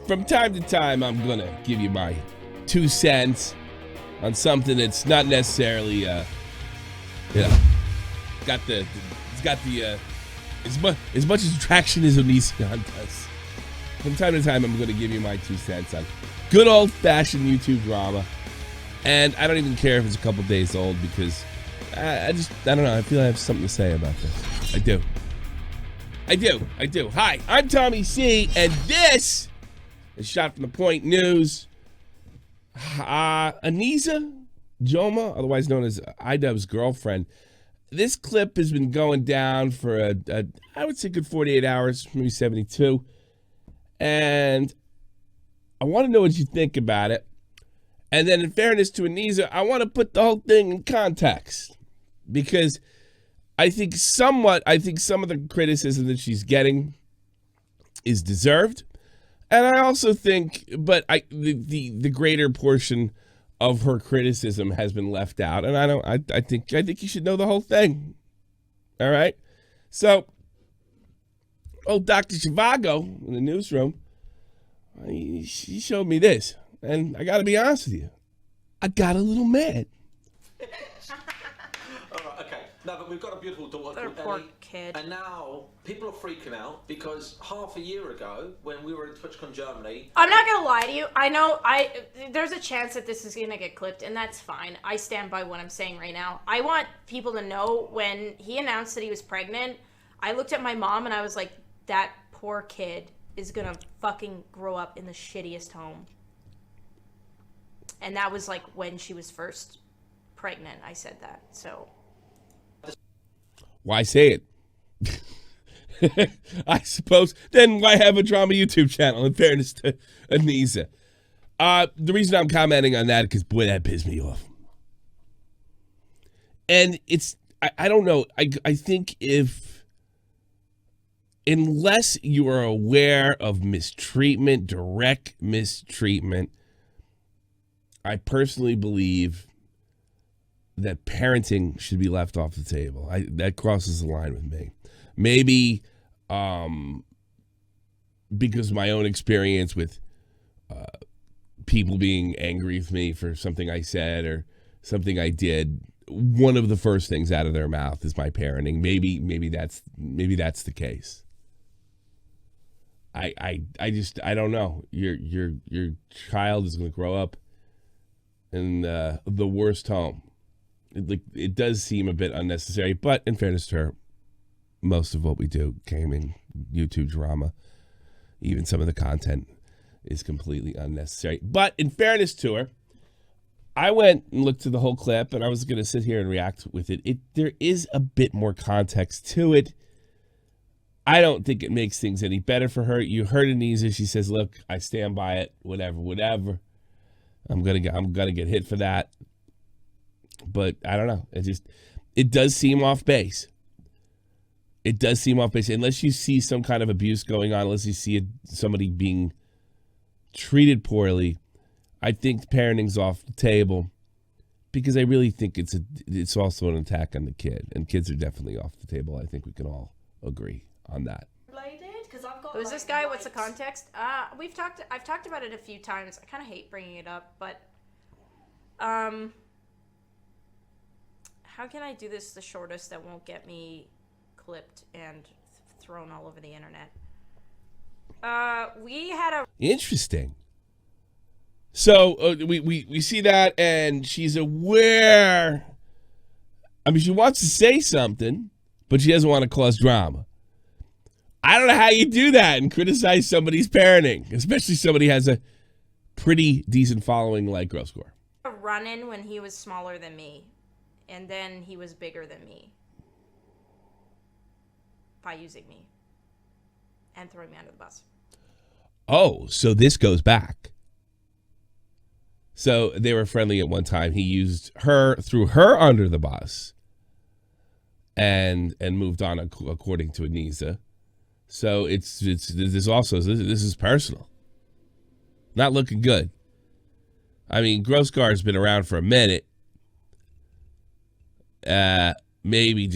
from time to time, I'm going to give you my 2 cents on something that's not necessarily, it's got the, as much as traction as Anisa does. From time to time, I'm going to give you my 2 cents on good old-fashioned YouTube drama. And I don't even care if it's a couple days old because I don't know. I feel I have something to say about this. I do. Hi, I'm Tommy C, and this is Shot from the Point News. Anisa Joma, otherwise known as idubbbz girlfriend. This clip has been going down for I would say good 48 hours, maybe 72. And I want to know what you think about it. And then in fairness to Anisa, I want to put the whole thing in context. Because I think some of the criticism that she's getting is deserved. And I also think, the greater portion of her criticism has been left out. And I think you should know the whole thing. All right? So, old Dr. Zhivago in the newsroom, she showed me this. And I got to be honest with you, I got a little mad. No, but we've got a beautiful daughter called poor Ellie, kid. and now people are freaking out because half a year ago, when we were in TwitchCon Germany... I'm not gonna lie to you. I know there's a chance that this is gonna get clipped, and that's fine. I stand by what I'm saying right now. I want people to know when he announced that he was pregnant, I looked at my mom and I was like, that poor kid is gonna fucking grow up in the shittiest home. And that was like when she was first pregnant, I said that, so... Why say it? I suppose. Then why have a drama YouTube channel, in fairness to Anisa? The reason I'm commenting on that is because, boy, that pissed me off. And I don't know. I think unless you are aware of mistreatment, direct mistreatment, I personally believe that parenting should be left off the table. That crosses the line with me. Maybe because of my own experience with people being angry with me for something I said or something I did, one of the first things out of their mouth is my parenting. Maybe that's the case. I don't know. Your child is going to grow up in the worst home. It does seem a bit unnecessary, but in fairness to her, most of what we do came in YouTube drama. Even some of the content is completely unnecessary. But in fairness to her, I went and looked at the whole clip, and I was going to sit here and react with it. There is a bit more context to it. I don't think it makes things any better for her. You heard Anisa. She says, look, I stand by it, whatever. I'm gonna get hit for that. But I don't know. It does seem off base. It does seem off base. Unless you see some kind of abuse going on, unless you see somebody being treated poorly, I think parenting's off the table because I really think it's also an attack on the kid. And kids are definitely off the table. I think we can all agree on that. Who's this guy? What's the context? I've talked about it a few times. I kind of hate bringing it up, but how can I do this the shortest that won't get me clipped and thrown all over the internet? We had a... Interesting. So we see that, and she's aware. I mean, she wants to say something, but she doesn't want to cause drama. I don't know how you do that and criticize somebody's parenting, especially somebody who has a pretty decent following like Gore. A run-in when he was smaller than me. And then he was bigger than me by using me and throwing me under the bus. Oh, so this goes back. So they were friendly at one time. He used her, threw her under the bus and moved on according to Anisa. So this is personal. Not looking good. I mean, Grossgar's been around for a minute. Maybe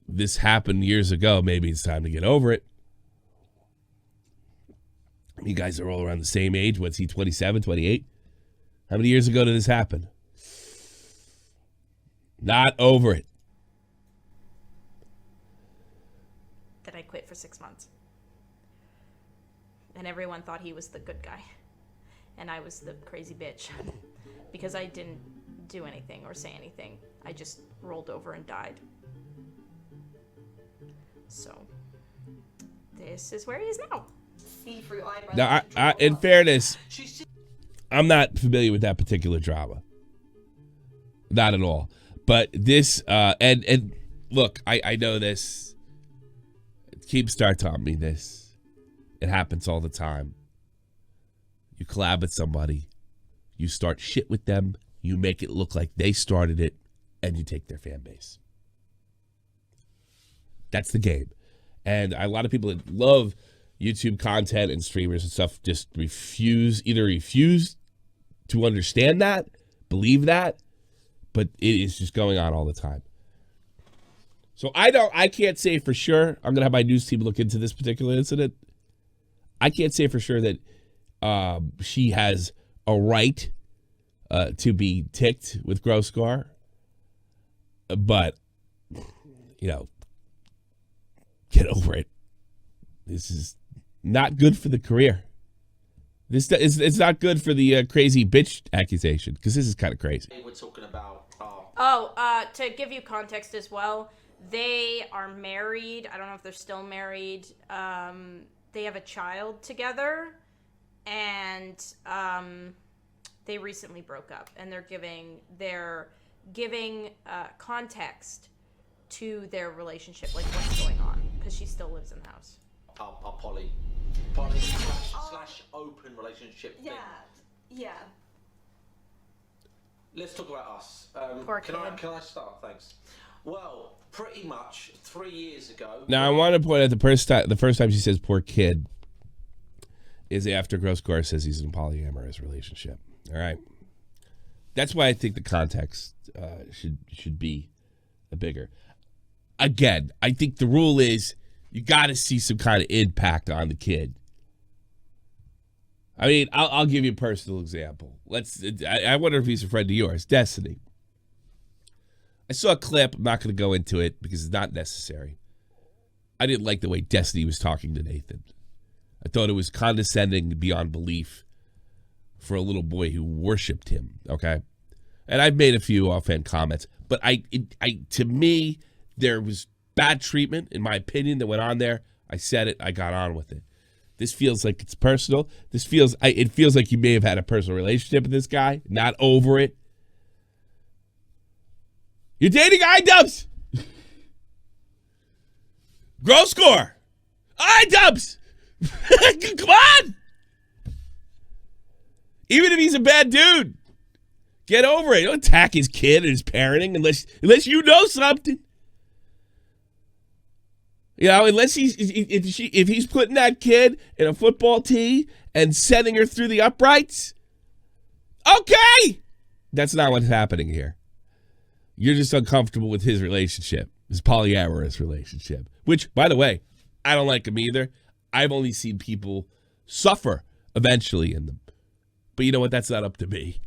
this happened years ago. Maybe it's time to get over it. You guys are all around the same age. What's he, 27, 28? How many years ago did this happen? Not over it. That I quit for 6 months. And everyone thought he was the good guy. And I was the crazy bitch. Because I didn't do anything or say anything. I just rolled over and died. So, this is where he is now. Now, in fairness, I'm not familiar with that particular drama. Not at all. But this, and look, I know this. Keemstar taught me this. It happens all the time. You collab with somebody. You start shit with them. You make it look like they started it. And you take their fan base. That's the game. And a lot of people that love YouTube content and streamers and stuff just refuse to understand that, believe that, but it is just going on all the time. So I can't say for sure. I'm going to have my news team look into this particular incident. I can't say for sure that she has a right to be ticked with gross Gore. But, you know, get over it. This is not good for the career. It's not good for the crazy bitch accusation, because this is kind of crazy. We're talking about. To give you context as well, they are married. I don't know if they're still married. They have a child together, and they recently broke up, and they're giving context to their relationship, like what's going on, because she still lives in the house. Poly slash open relationship thing. Yeah. Let's talk about us. Can I start? Thanks. Well, pretty much 3 years ago. Now I want to point out the first time she says "poor kid" is after Gross Gore says he's in a polyamorous relationship. All right, that's why I think the context should be bigger. Again, I think the rule is you got to see some kind of impact on the kid. I mean, I'll give you a personal example. I wonder if he's a friend of yours, Destiny. I saw a clip. I'm not going to go into it because it's not necessary. I didn't like the way Destiny was talking to Nathan. I thought it was condescending beyond belief for a little boy who worshipped him, okay? And I've made a few offhand comments, but to me, there was bad treatment, in my opinion, that went on there. I said it. I got on with it. This feels like it's personal. It feels like you may have had a personal relationship with this guy, not over it. You're dating idubbbz. Gross Gore. idubbbz. Come on. Even if he's a bad dude, get over it. Don't attack his kid and his parenting unless you know something. You know, unless if he's putting that kid in a football tee and sending her through the uprights, okay. That's not what's happening here. You're just uncomfortable with his relationship, his polyamorous relationship, which, by the way, I don't like him either. I've only seen people suffer eventually in them. But you know what? That's not up to me.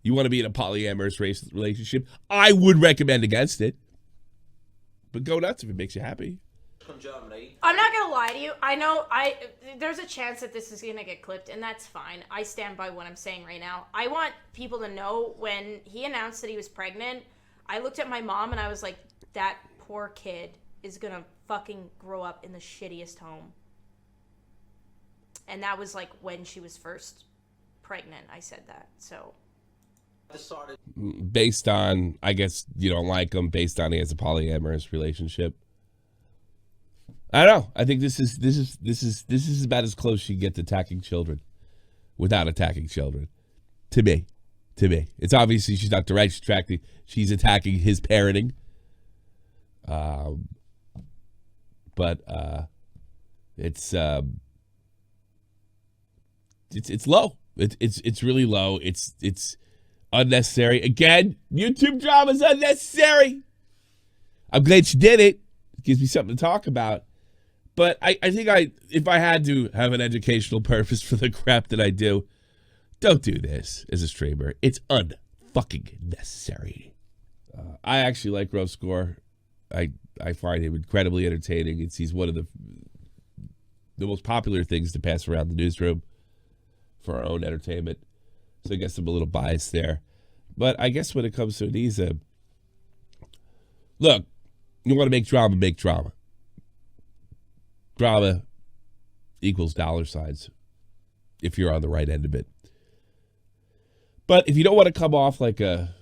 You want to be in a polyamorous relationship? I would recommend against it. But go nuts if it makes you happy. Germany. I'm not gonna lie to you. I know there's a chance that this is gonna get clipped, and that's fine. I stand by what I'm saying right now. I want people to know when he announced that he was pregnant, I looked at my mom and I was like, that poor kid is gonna fucking grow up in the shittiest home. And that was like when she was first pregnant. I said that. So based on, I guess you don't like him, based on he has a polyamorous relationship. I don't know. I think this is about as close as you get to attacking children without attacking children. To me. It's obviously she's not direct. She's attacking his parenting. But it's low. It's really low. It's unnecessary. Again, YouTube drama is unnecessary. I'm glad she did it. It gives me something to talk about. But I think if I had to have an educational purpose for the crap that I do, don't do this as a streamer. It's unfucking necessary. I actually like Roast Gore. I find him incredibly entertaining. He's one of the most popular things to pass around the newsroom for our own entertainment. So I guess I'm a little biased there. But I guess when it comes to Anisa, look, you want to make drama, make drama. Drama equals dollar signs if you're on the right end of it. But if you don't want to come off like a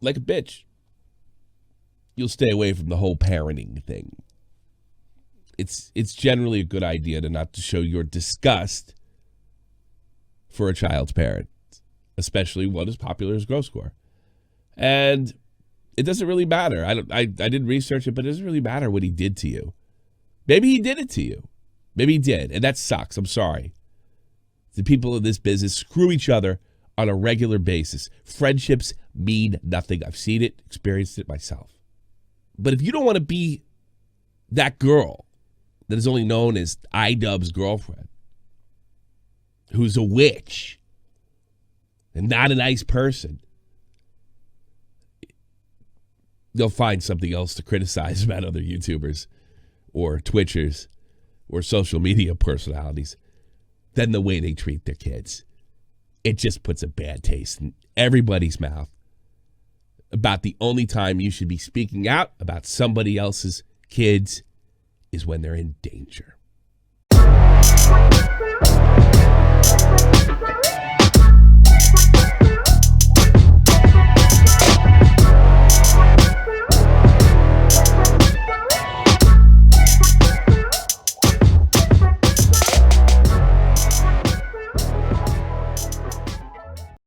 bitch, you'll stay away from the whole parenting thing. It's generally a good idea to not to show your disgust for a child's parent, especially one as popular as Roast Gore. And it doesn't really matter. I didn't research it, but it doesn't really matter what he did to you. Maybe he did it to you. Maybe he did, and that sucks. I'm sorry. The people in this business screw each other on a regular basis. Friendships mean nothing. I've seen it, experienced it myself. But if you don't want to be that girl that is only known as idubbbz girlfriend, who's a witch and not a nice person, they'll find something else to criticize about other YouTubers or Twitchers or social media personalities than the way they treat their kids. It just puts a bad taste in everybody's mouth about the only time you should be speaking out about somebody else's kids is when they're in danger.